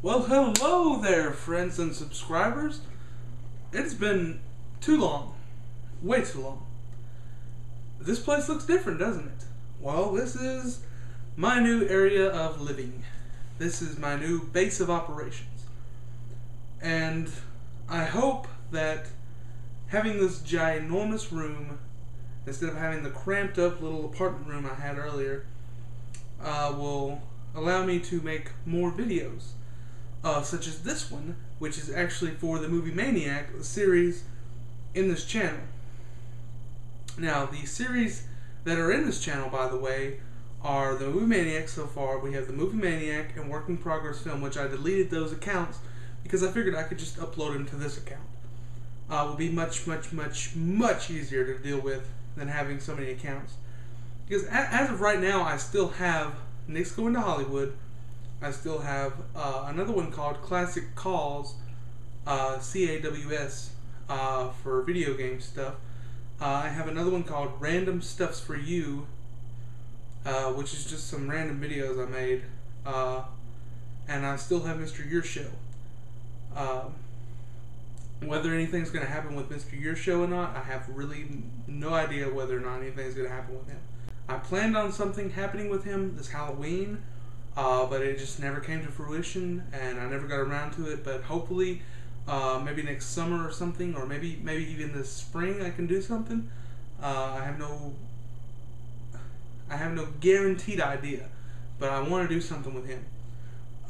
Well, hello there, friends and subscribers. It's been too long. Way too long. This place looks different, doesn't it? Well, this is my new area of living. This is my new base of operations. And I hope that having this ginormous room, instead of having the cramped up little apartment room I had earlier, will allow me to make more videos. Such as this one, which is actually for the Movie Maniac series in this channel. Now, the series that are in this channel, by the way, are the Movie Maniac so far. We have the Movie Maniac and Work in Progress Film, which I deleted those accounts because I figured I could just upload them to this account. It will be much easier to deal with than having so many accounts. Because as of right now, I still have NicksGoinToHollywood. I still have another one called Classic Calls, CAWS, for video game stuff. I have another one called Random Stuffs for You, which is just some random videos I made. And I still have Mr. Your Show. Whether anything's going to happen with Mr. Your Show or not, I have really no idea whether or not anything's going to happen with him. I planned on something happening with him this Halloween, but it just never came to fruition, and I never got around to it. But hopefully, maybe next summer or something, or maybe even this spring, I can do something. I have no guaranteed idea, but I want to do something with him.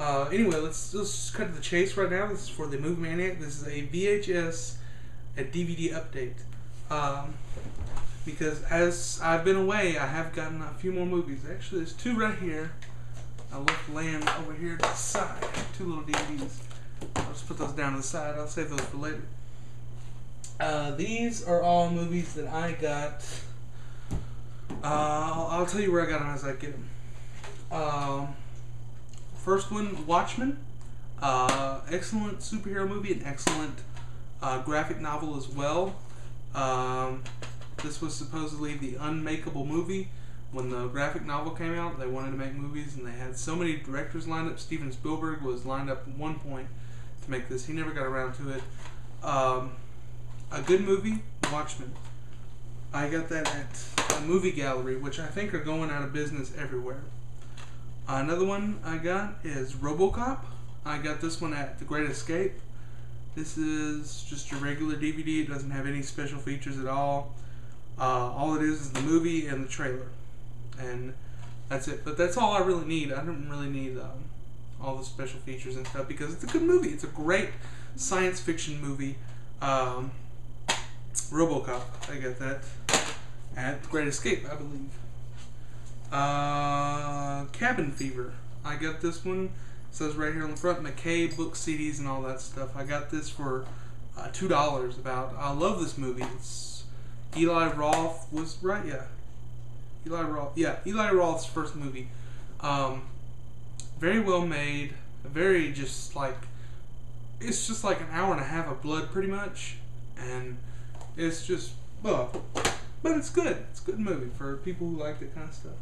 Anyway, let's just cut to the chase right now. This is for the Movie Maniac. This is a VHS, a DVD update. Because as I've been away, I have gotten a few more movies. Actually, there's two right here. I left laying over here to the side. Two little DVDs. I'll just put those down to the side. I'll save those for later. These are all movies that I got. I'll tell you where I got them as I get them. First one, Watchmen. Excellent superhero movie, an excellent graphic novel as well. This was supposedly the unmakeable movie. When the graphic novel came out, they wanted to make movies, and they had so many directors lined up. Steven Spielberg was lined up at one point to make this. He never got around to it. A good movie, Watchmen. I got that at a movie gallery, which I think are going out of business everywhere. Another one I got is RoboCop. I got this one at The Great Escape. This is just your regular DVD. It doesn't have any special features at all. All it is the movie and the trailer. And that's it. But that's all I really need. I don't really need all the special features and stuff because it's a good movie. It's a great science fiction movie. RoboCop. I got that at The Great Escape, I believe. Cabin Fever. I got this one. It says right here on the front, McKay book CDs and all that stuff. I got this for $2 about. I love this movie. It's Eli Roth was right, yeah. Eli Roth's first movie. Very well made. Very just like, it's just like an hour and a half of blood pretty much, and it's just but it's good. It's a good movie for people who like that kind of stuff.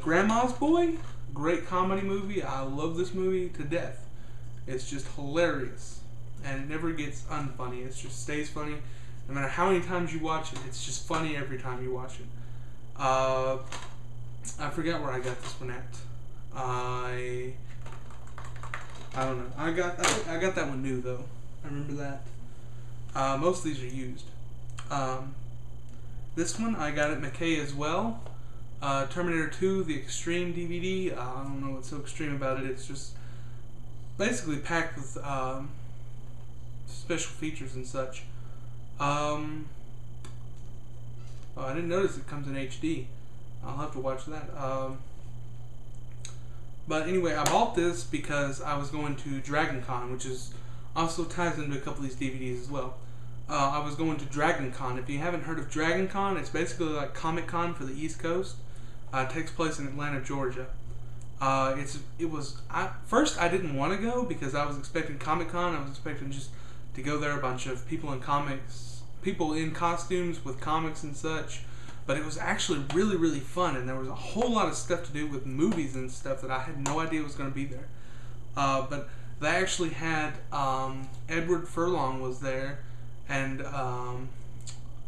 Grandma's Boy, great comedy movie. I love this movie to death. It's just hilarious, and it never gets unfunny. It just stays funny. No matter how many times you watch it, it's just funny every time you watch it. I forgot where I got this one at. I don't know. I got that one new though. I remember that. Most of these are used. This one I got at McKay as well. Terminator 2, the Extreme DVD. I don't know what's so extreme about it. It's just basically packed with special features and such. I didn't notice it comes in HD. I'll have to watch that. But anyway, I bought this because I was going to Dragon Con, which is also ties into a couple of these DVDs as well. I was going to Dragon Con. If you haven't heard of Dragon Con, it's basically like Comic Con for the East Coast. It takes place in Atlanta, Georgia. First I didn't want to go because I was expecting Comic Con. I was expecting just to go there, a bunch of people in comics, people in costumes with comics and such. But it was actually really fun, and there was a whole lot of stuff to do with movies and stuff that I had no idea was going to be there. but they actually had Edward Furlong was there, and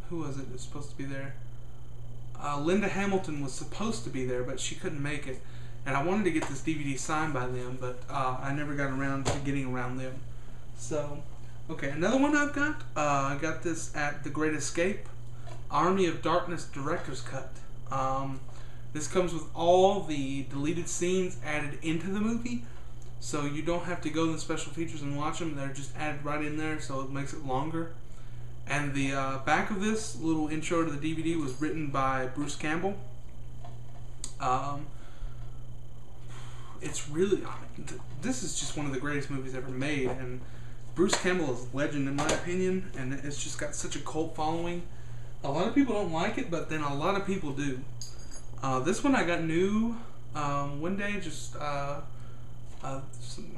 who was it that's supposed to be there? Linda Hamilton was supposed to be there, but she couldn't make it. And I wanted to get this DVD signed by them, but I never got around to getting around them. So, okay, another one I've got. I got this at The Great Escape, Army of Darkness Director's Cut. This comes with all the deleted scenes added into the movie, so you don't have to go to the special features and watch them. They're just added right in there, so it makes it longer. And the back of this little intro to the DVD was written by Bruce Campbell. It's really, this is just one of the greatest movies ever made, and Bruce Campbell is a legend in my opinion, and it's just got such a cult following. A lot of people don't like it, but then a lot of people do. This one I got new one day. Just my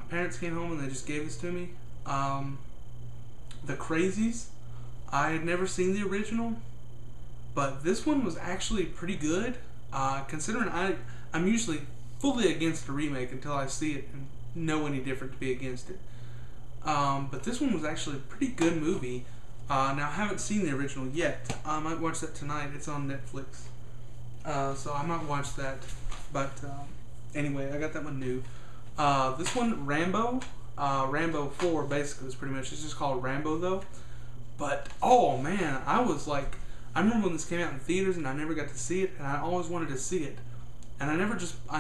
parents came home and they just gave this to me. The Crazies. I had never seen the original, but this one was actually pretty good. Considering I'm usually fully against a remake until I see it and know any different to be against it. But this one was actually a pretty good movie. Now, I haven't seen the original yet. I might watch that tonight. It's on Netflix. So I might watch that. But anyway, I got that one new. This one, Rambo. Rambo 4, basically, is pretty much. It's just called Rambo, though. But, oh, man, I remember when this came out in theaters and I never got to see it, and I always wanted to see it. And I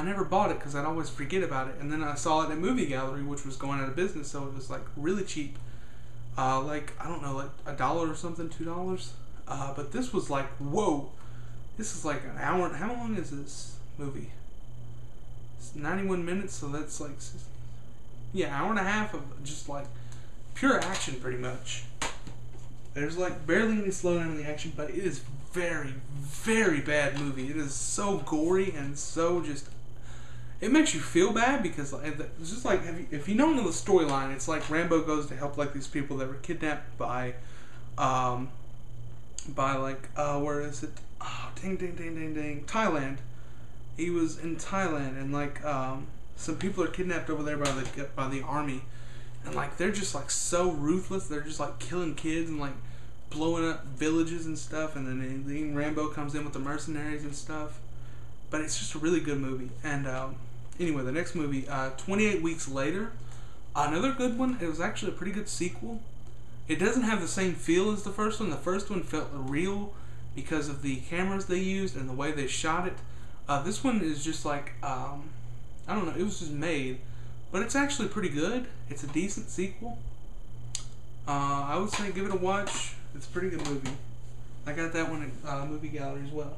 never bought it because I'd always forget about it. And then I saw it at Movie Gallery, which was going out of business, so it was, like, really cheap. Like, I don't know, like $1 or something, $2. But this was like, whoa. This is like an hour. How long is this movie? It's 91 minutes, so that's like, yeah, hour and a half of just like pure action, pretty much. There's like barely any slowdown in the action, but it is very, very bad movie. It is so gory and so just. It makes you feel bad because it's just like if you don't know the storyline, it's like Rambo goes to help like these people that were kidnapped by like where is it? Oh, ding, Thailand. He was in Thailand, and like some people are kidnapped over there by the army, and like they're just like so ruthless. They're just like killing kids and like blowing up villages and stuff. And then Rambo comes in with the mercenaries and stuff. But it's just a really good movie. And anyway, the next movie, 28 Weeks Later, another good one. It was actually a pretty good sequel. It doesn't have the same feel as the first one. The first one felt real because of the cameras they used and the way they shot it. This one is just like, I don't know, it was just made. But it's actually pretty good. It's a decent sequel. I would say give it a watch. It's a pretty good movie. I got that one at Movie Gallery as well.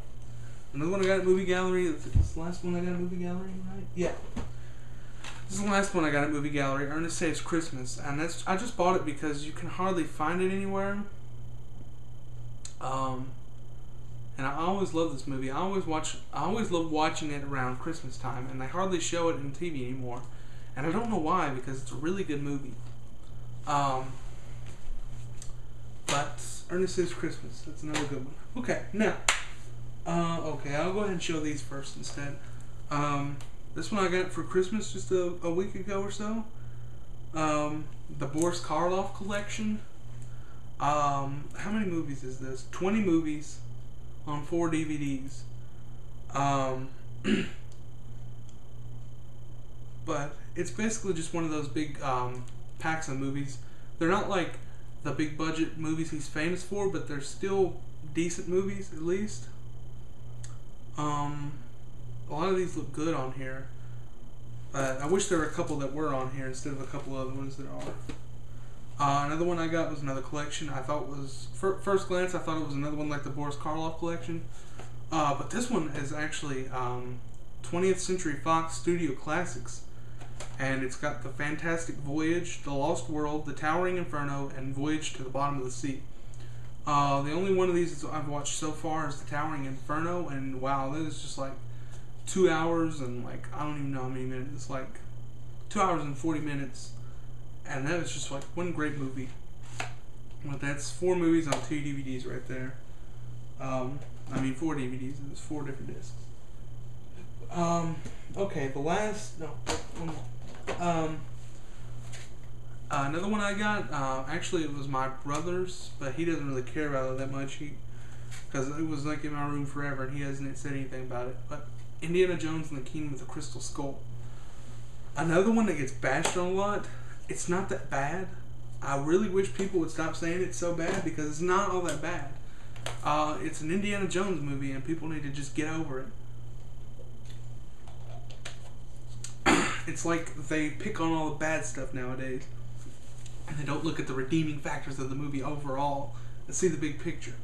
Another one I got at Movie Gallery. Is this the last one I got at Movie Gallery, right? Yeah. This is the last one I got at Movie Gallery. Ernest Saves Christmas. And I just bought it because you can hardly find it anywhere. And I always love this movie. I always love watching it around Christmas time, and they hardly show it on TV anymore. And I don't know why, because it's a really good movie. But Ernest Saves Christmas. That's another good one. Okay, now. Okay, I'll go ahead and show these first instead. This one I got for Christmas just a week ago or so. The Boris Karloff collection. How many movies is this? 20 movies on 4 DVDs. But it's basically just one of those big packs of movies. They're not like the big budget movies he's famous for, but they're still decent movies at least. A lot of these look good on here. I wish there were a couple that were on here instead of a couple other ones that are. Another one I got was another collection. I thought was, first glance, I thought it was another one like the Boris Karloff collection. But this one is actually 20th Century Fox Studio Classics. And it's got The Fantastic Voyage, The Lost World, The Towering Inferno, and Voyage to the Bottom of the Sea. The only one of these I've watched so far is The Towering Inferno, and wow, that is just like 2 hours and like, I don't even know how many minutes. It's like 2 hours and 40 minutes. And that is just like one great movie. But that's 4 movies on 2 DVDs right there. 4 DVDs. It's 4 different discs. Okay, the last... No, one more. Another one I got, actually it was my brother's, but he doesn't really care about it that much. Because it was like in my room forever, and he hasn't said anything about it. But Indiana Jones and the Kingdom of the Crystal Skull. Another one that gets bashed on a lot. It's not that bad. I really wish people would stop saying it's so bad, because it's not all that bad. It's an Indiana Jones movie, and people need to just get over it. It's like they pick on all the bad stuff nowadays, and they don't look at the redeeming factors of the movie overall and see the big picture.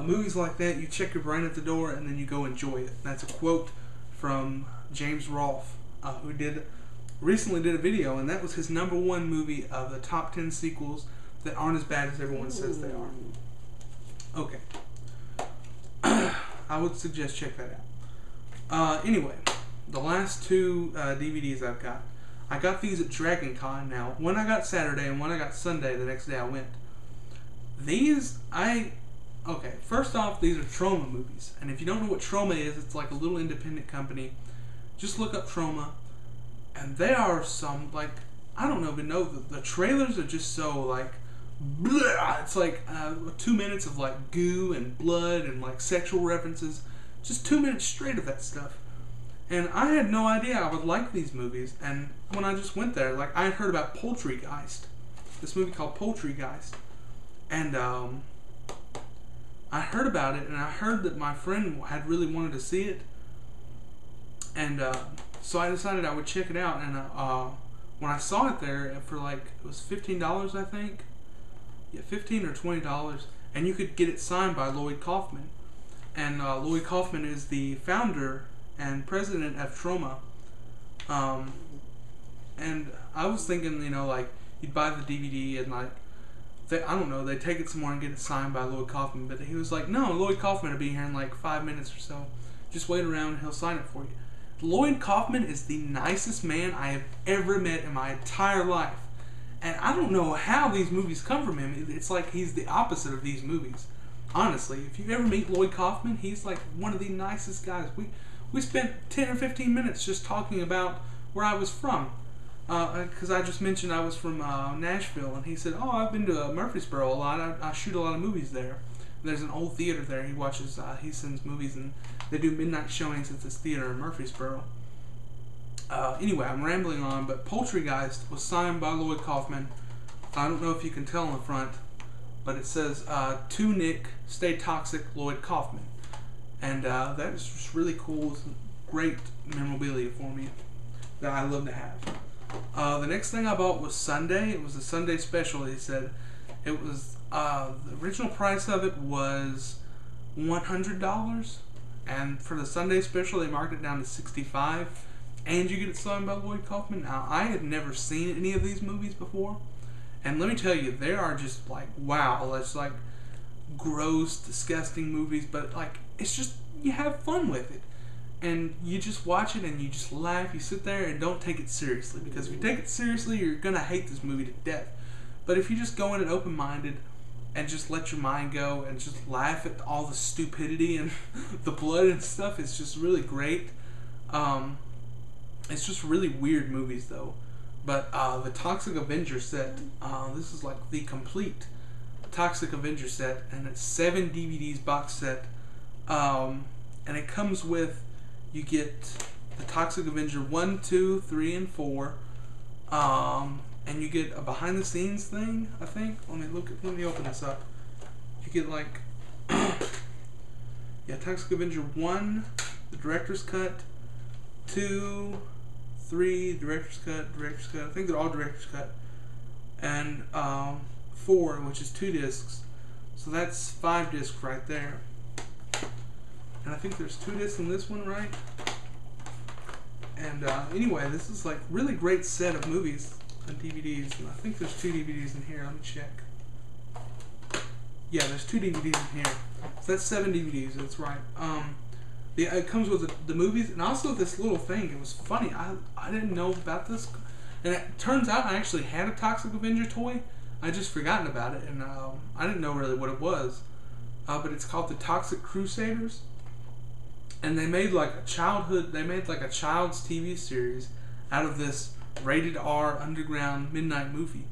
Movies like that, you check your brain at the door and then you go enjoy it. That's a quote from James Rolfe, who recently did a video, and that was his #1 movie of the top 10 sequels that aren't as bad as everyone says they are. Okay. I would suggest check that out. Anyway, the last 2 DVDs I've got. I got these at Dragon Con. Now, one I got Saturday and one I got Sunday the next day I went. Okay, first off, these are Troma movies. And if you don't know what Troma is, it's like a little independent company. Just look up Troma. And they are some, like, I don't even know, the trailers are just so, like, blah. It's like 2 minutes of, like, goo and blood and, like, sexual references. Just 2 minutes straight of that stuff. And I had no idea I would like these movies. And when I just went there, like, I had heard about Poultrygeist. This movie called Poultrygeist. And, I heard about it, and I heard that my friend had really wanted to see it. And, so I decided I would check it out. And, when I saw it there for, like, it was $15, I think. Yeah, $15 or $20. And you could get it signed by Lloyd Kaufman. And, Lloyd Kaufman is the founder and president of Troma. And I was thinking, you know, like, you'd buy the DVD and, like, I don't know, they take it somewhere and get it signed by Lloyd Kaufman. But he was like, no, Lloyd Kaufman will be here in like 5 minutes or so. Just wait around and he'll sign it for you. Lloyd Kaufman is the nicest man I have ever met in my entire life. And I don't know how these movies come from him. It's like he's the opposite of these movies. Honestly, if you ever meet Lloyd Kaufman, he's like one of the nicest guys. We spent 10 or 15 minutes just talking about where I was from. Because I just mentioned I was from Nashville, and he said, oh, I've been to Murfreesboro a lot. I shoot a lot of movies there. And there's an old theater there. He sends movies, and they do midnight showings at this theater in Murfreesboro. Anyway, I'm rambling on, but Poultrygeist was signed by Lloyd Kaufman. I don't know if you can tell on the front, but it says, to Nick, stay toxic, Lloyd Kaufman. And that is just really cool. It's great memorabilia for me that I love to have. The next thing I bought was Sunday. It was a Sunday special. He said it was the original price of it was $100, and for the Sunday special they marked it down to $65. And you get it signed by Lloyd Kaufman. Now, I had never seen any of these movies before, and let me tell you, they are just like, wow. It's like gross, disgusting movies, but like, it's just, you have fun with it. And you just watch it and you just laugh. You sit there and don't take it seriously. Because if you take it seriously, you're going to hate this movie to death. But if you just go in it open-minded and just let your mind go and just laugh at all the stupidity and the blood and stuff, it's just really great. It's just really weird movies, though. But the Toxic Avenger set, this is like the complete Toxic Avenger set. And it's 7 DVDs box set. And it comes with, you get the Toxic Avenger 1, 2, 3, and 4, and you get a behind-the-scenes thing, I think. Let me open this up. You get like, yeah, Toxic Avenger 1, the director's cut, 2, 3, director's cut. I think they're all director's cut, and 4, which is 2 discs. So that's 5 discs right there. And I think there's 2 discs in this one, right? And anyway, this is like really great set of movies and DVDs. And I think there's 2 DVDs in here. Let me check. Yeah, there's 2 DVDs in here. So that's 7 DVDs. That's right. It comes with the movies and also this little thing. It was funny. I didn't know about this, and it turns out I actually had a Toxic Avenger toy. I just forgotten about it, and I didn't know really what it was. But it's called the Toxic Crusaders. And they made like a child's TV series out of this rated R underground midnight movie.